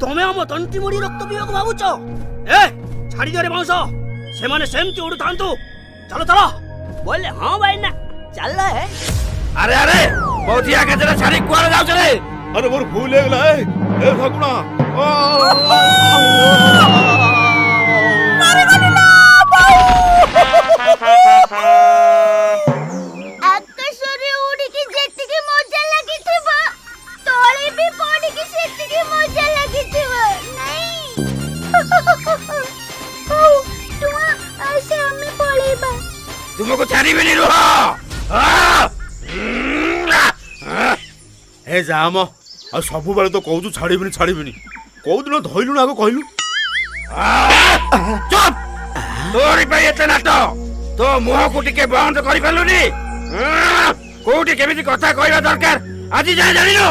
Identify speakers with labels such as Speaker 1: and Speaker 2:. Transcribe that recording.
Speaker 1: तमे हम तंटी मुड़ी रक्त पीवाक भावुच ए छाड़ी दे रे बाउंस से माने सेमती उड़ थांतु चलो चलो बोले हां भाई ना चल है।
Speaker 2: अरे अरे बहुतिया के जरा छाड़ी कुआरे जाउ चले।
Speaker 3: अरे मोर भूल हो गला ए ठाकुरा
Speaker 4: मारे वाली ना आकाशरे उड़ी की जेट की मजा लगी थी बा तोळे भी पड़ी की सेट की मजा लगी थी बा नहीं तुम ऐसे हमें पड़े बा
Speaker 2: तुमको छाड़ी भी नहीं रुहो
Speaker 3: ए जाम आ सब बेले तो कहू छाड़ीबिनी कौ दिन धइलु ना कहलु
Speaker 2: चुप तोरी पे एते नाट तो मुह को टिके बंद करि पालुनी कोठी केमिति कथा कहबा दरकार आज जाय जानिलो